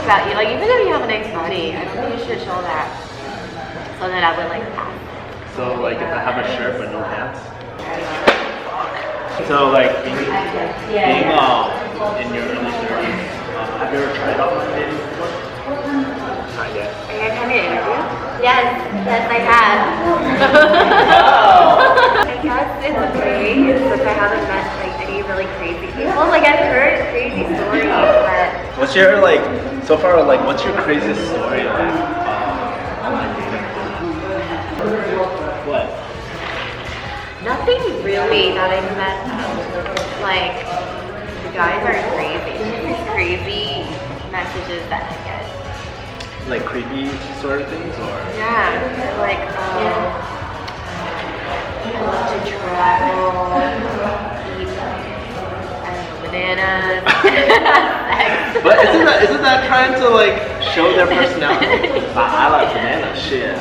about you. Like, even if you have a nice body, I don't think you should show that. So that I would like pass. So like if I have a shirt but no pants. So like being in your early 30s, have you ever tried online dating before? Not yet. Are you guys having an interview? Yes, I have. I guess it's okay since I haven't met like any really crazy people. Like I've heard crazy stories, but What's your so far what's your craziest story online dating? What? nothing really that I've met. Like the guys are crazy. It's just these crazy messages that I get. Like creepy sort of things, or? Yeah, like I love to travel, eat, I don't know, bananas. But isn't that trying to like show their personality? I like bananas, shit.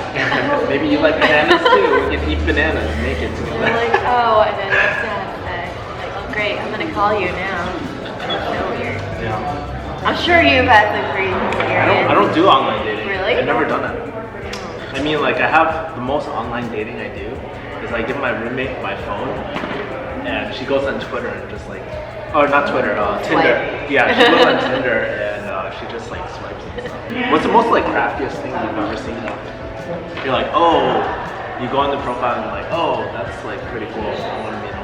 Maybe you like bananas too. We can eat bananas naked together. Like, oh, and then let's have sex. Like, oh great, I'm gonna call you now. That's so weird. Yeah. I'm sure you've had some crazy experience. I don't do online dating. Really? I've never done it. I mean, like I have the most online dating I do is I give my roommate my phone, and she goes on Twitter and just like, oh not Twitter, Tinder. Yeah, she goes on Tinder and she just like swipes and stuff. What's the most like craftiest thing you've ever seen? You're like, oh, you go on the profile and you're like, oh, that's like pretty cool. I want to meet them.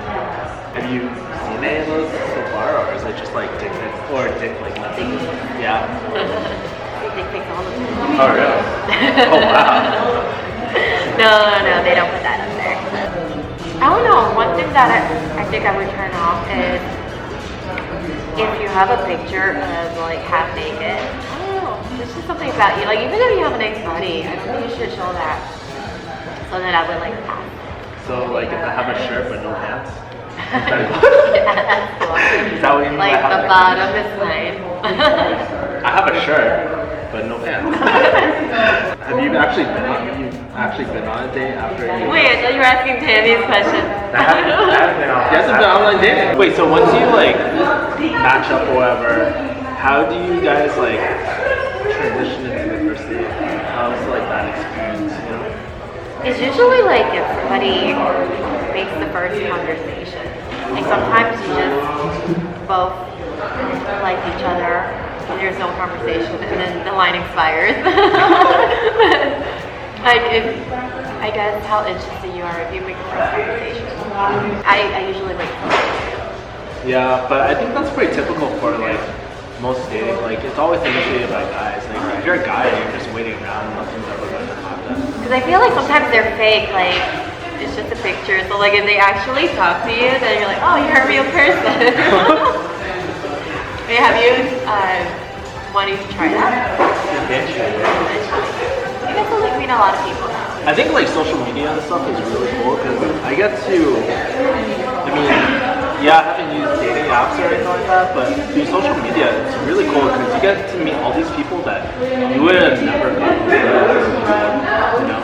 Have you seen any of those so far, or is it just like dick pics or dick like nothing? Yeah. Dick pics all the time. Oh really? Oh wow. No, they don't put that up there. I don't know. One thing that I think I would turn off is if you have a picture of like half naked. I don't know. There's just something about you. Like even if you have a nice body, I don't think you should show that. So that I would like pass. So like if I have a shirt but no pants? Yeah, that's cool. Is that what you mean? Like the bottom is fine. I have a shirt, but no pants. Have you actually been on a date after you? Wait, I thought you were asking Tammy's question. I haven't been on. You guys have been online dating. Wait, so once you like match up or whatever, how do you guys like transition into the first date? How's like that experience? You know? It's usually like if somebody makes the first conversation. Like sometimes you just both like each other and there's no conversation and then the line expires. Like if, I guess how interested you are if you make the first conversation. I usually make Yeah, but I think that's pretty typical for like most dating. Like it's always initiated by guys. Like if you're a guy and you're just waiting around, nothing's ever going to happen. Because I feel like sometimes they're fake, like it's just a picture. So like if they actually talk to you, then you're like, oh, you're a real person. Wait, have you wanted to try that? Eventually. You guys will like meet a lot of people now. I think like social media and stuff is really cool because I get to, I mean, yeah, I haven't used dating apps or anything like that, but through social media, it's really cool because you get to meet all these people that you would have never gotten to know, you know?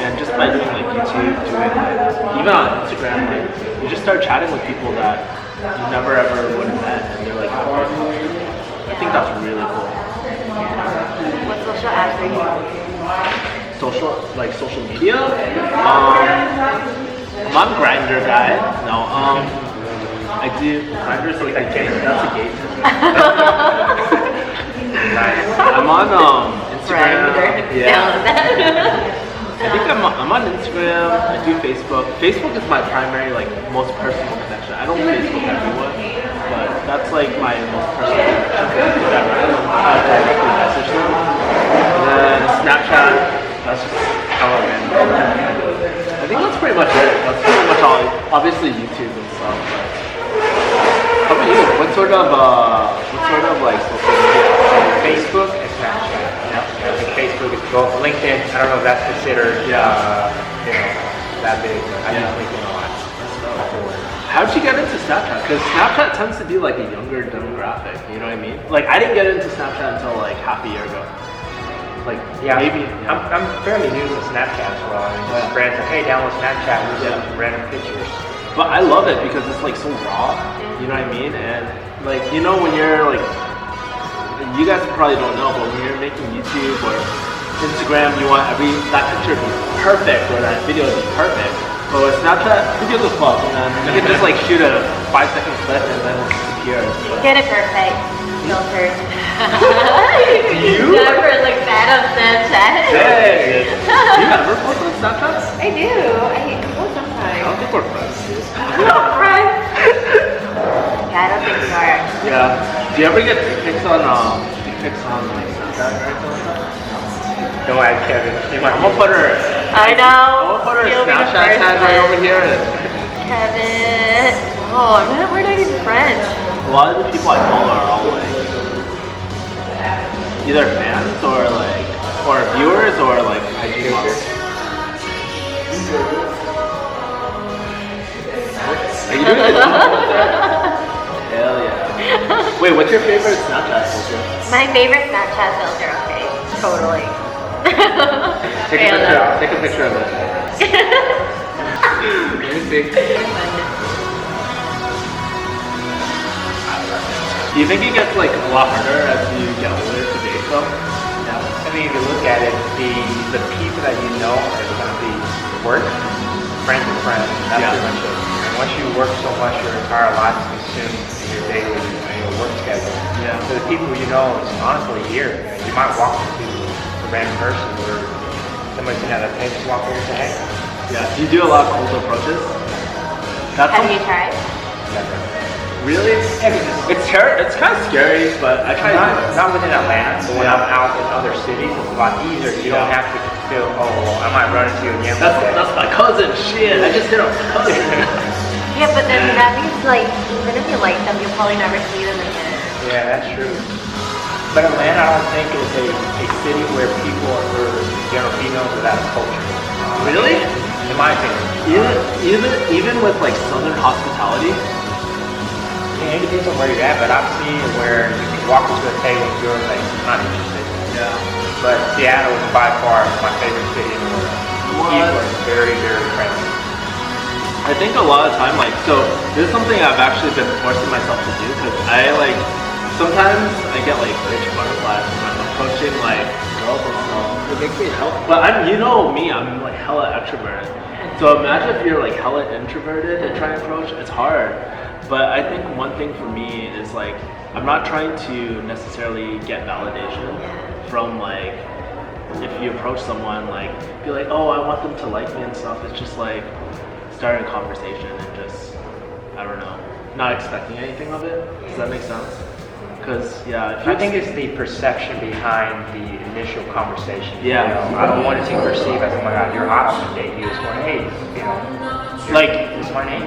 And just by doing like YouTube, doing like, even on Instagram, like, you just start chatting with people that you never ever would have met, and they're like, I think that's really cool. What social apps are you using? Social media? I'm on Grindr, guy. No, I do. Grindr's like a gay. That's a gay term. Nice. I'm on Instagram. Yeah. I think I'm on Instagram. I do Facebook. Facebook is my primary, like, most personal connection. I don't Facebook everyone, but that's like my most personal connection. I directly message them. And then Snapchat. That's just how I've been. I think that's pretty much it. That's pretty much all. Obviously YouTube and stuff. But how about you? What sort of like social media? Facebook and Snapchat. Yep. I think Facebook is both. LinkedIn, I don't know if that's considered that big. I use LinkedIn a lot. How'd you get into Snapchat? Because Snapchat tends to be like a younger demographic, you know what I mean? Like I didn't get into Snapchat until like half a year ago. Like maybe. Yeah. I'm fairly new to Snapchat as well. I mean, just friends like, hey, download Snapchat, we do some random pictures. But I love it because it's like so raw, you know what I mean? And like, you know, when you're like you guys probably don't know, but when you're making YouTube or Instagram, you want that picture to be perfect or that video to be perfect. But with Snapchat, videos will fuck, and you can just like shoot a 5-second clip and then it disappears. Get it perfect. Filters. You? Never look bad on Snapchat. Hey, do you ever post on Snapchat? I do. I post sometimes. I don't think we're friends. We're not friends. Yeah, I don't think we are. Yeah. Do you ever get dick pics on like Snapchat or anything like that? Don't add Kevin. I'm gonna put her. I know. I'm gonna put her You'll be the Snapchat first tag right one. over here. Kevin. Oh, we're not even friends. A lot of the people I follow are all like either fans or viewers or like IG models. Are you doing it? Hell yeah. Wait, what's your favorite Snapchat filter? My favorite Snapchat filter, okay. Totally. Take a picture of it. Let me see. Do you think it gets like a lot harder as you get older to date though? Yeah. I mean, if you look at it, the people that you know are going to be work, friends and friends. That's Yeah. pretty much it. And once you work so much, your entire life is consumed in your daily your work schedule. Yeah. So the people you know is honestly here. You might walk into a random person or somebody's sitting at a table, just walk over and say, hey. Yeah. Do you do a lot of cold approaches? That's Have you tried? Never. Really? It's kind of scary, but I try to do it. Not within Atlanta, but when I'm out in other cities, it's a lot easier. You don't have to feel, I might run into you again. That's my cousin. Shit, I just hit on my cousin. Yeah, but then that means like, even if you like them, you'll probably never see them again. Yeah, that's true. But Atlanta, I don't think is a city where people or general females are that culture. Really? In my opinion. Even with like Southern hospitality. Yeah, it depends on where you're at, but I've seen where you can walk into a table and you're like, not interested. Yeah. But Seattle is by far my favorite city in the world. What? People are very, very friendly. I think a lot of time, like, so this is something I've actually been forcing myself to do because sometimes I get like rich butterflies when I'm approaching like girls and stuff. It makes me help. But me, I'm like hella extroverted. So imagine if you're like hella introverted and try and approach, it's hard. But I think one thing for me is like, I'm not trying to necessarily get validation from like, if you approach someone, like, be like, oh, I want them to like me and stuff. It's just like starting a conversation and just, I don't know, not expecting anything of it. Does that make sense? Because, yeah. I think it's the perception behind the initial conversation. Yeah. You know, I don't want it to be perceived as, oh my God, you're hot on the date. You just want, hey, like, what's my name?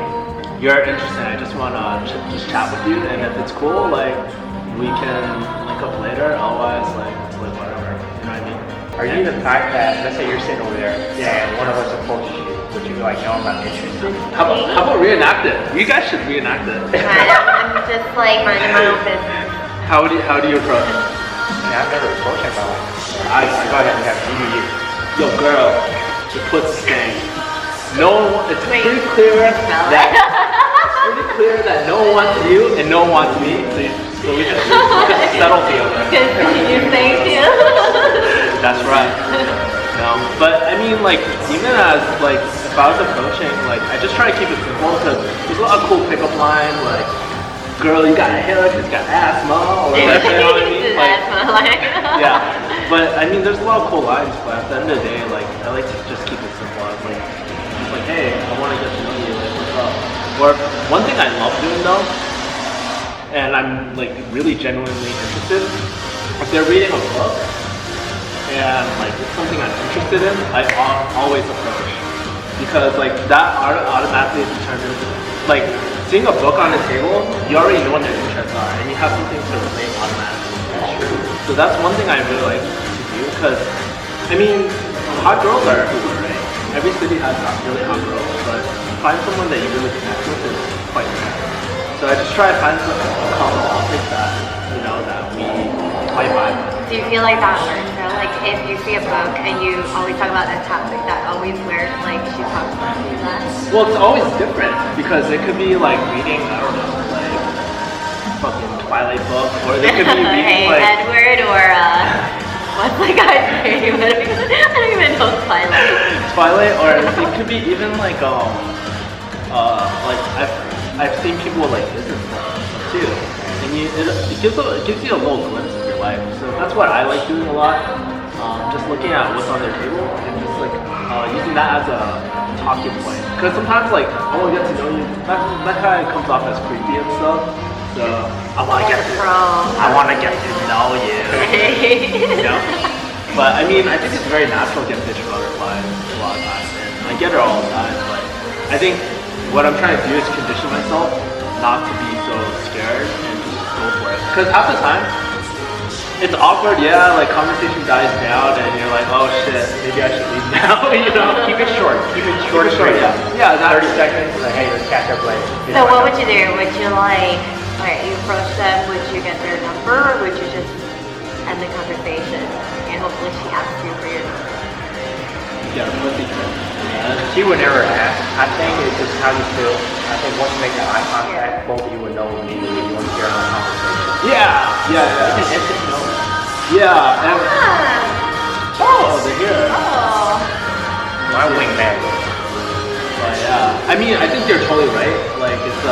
You're interesting. I just want to just chat with you, and if it's cool, like, we can link up later. Otherwise, like, whatever. You know what I mean? Are you the type that, let's say you're sitting over there, and one of us approaches you, would you be like, no, I'm not interested? How about reenact it? You guys should reenact it. I'm just like minding my own business. How do you approach? I mean, I've never approached anybody. I Go ahead and have you do you. Yo, girl, the puts Tsang. It's pretty clear that no one wants you and no one wants me. So we just settle together. Because you say too. That's right. No, but I mean, like, even as like, if I was approaching, like, I just try to keep it simple because there's a lot of cool pickup lines, like, girl, you got hair, you got asthma, or like, you know what I mean? Like, yeah. But I mean, there's a lot of cool lines, but at the end of the day, like, I like to just keep it simple. I was like, hey, I want to get to know you, like, what's up? Or one thing I love doing though, and I'm like really genuinely interested, if they're reading a book and like it's something I'm interested in, I always approach because like that automatically determines, like, seeing a book on the table, you already know what their interests are, and you have something to relate automatically. That's true. So that's one thing I really like to do because, I mean, hot girls are everywhere, right? Every city has really hot girls, but find someone that you really connect with is quite rare. So I just try to find some common topics that, you know, that we might vibe with. Do you feel like that works? Or like if you see a book and you always talk about that topic, that always works, like she talks about that? Well, it's always different because it could be like reading, I don't know, like fucking Twilight book, or they could be reading Hey, like Edward, or what's the guy's name? I don't even know Twilight. Twilight, or it could be even like I've seen people like this and stuff too, and it gives you a little glimpse of your life. So that's what I like doing a lot. Just looking at what's on their table and just like using that as a talking point. Because sometimes like I want to get to know you. That kind of comes off as creepy and stuff. So I want to get to know you. You know? But I mean, I think it's very natural to get bitch butterflies a lot of times, and I get it all the time. But I think what I'm trying to do is condition myself not to be so scared and just go for it. Because half the time, it's awkward, yeah, like conversation dies down and you're like, oh shit, maybe I should leave now, you know? Keep it short. Keep it short and sweet. Yeah. Yeah, 30 seconds. Like, hey, let's catch up later. So what would you do? Would you like, okay, you approach them, would you get their number, or would you just end the conversation and hopefully she asks you for your number? Yeah, pussy trick. She would never ask. I think it's just how you feel. I think once you make that eye contact, both of you would know immediately you want to hear our conversation. Yeah. It's an instant no. Yeah, and Ah, they're here. oh. My wingman. But yeah, I mean, I think you're totally right. Like it's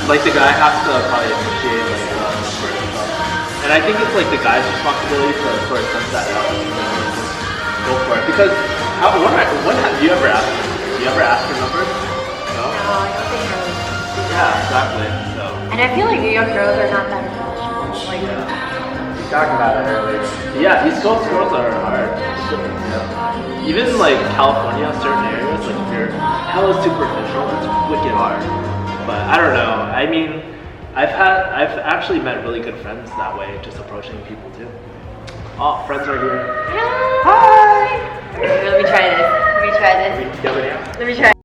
like the guy has to probably initiate like number and stuff. And I think it's like the guy's responsibility to sort of sense that out. And just go for it. Because when have you ever asked her? Do you ever ask her number? No. No, I don't think I would do that. Yeah, exactly. So. And I feel like young girls are not that approachable. Like, We talked about it earlier. Yeah, East Coast girls are hard. Yeah. Even like California, certain areas, like if you're hella superficial, it's wicked hard. But I don't know. I mean, I've actually met really good friends that way, just approaching people too. Oh, friends are here. hi. Okay, let me try this. Are we together now? Let me try.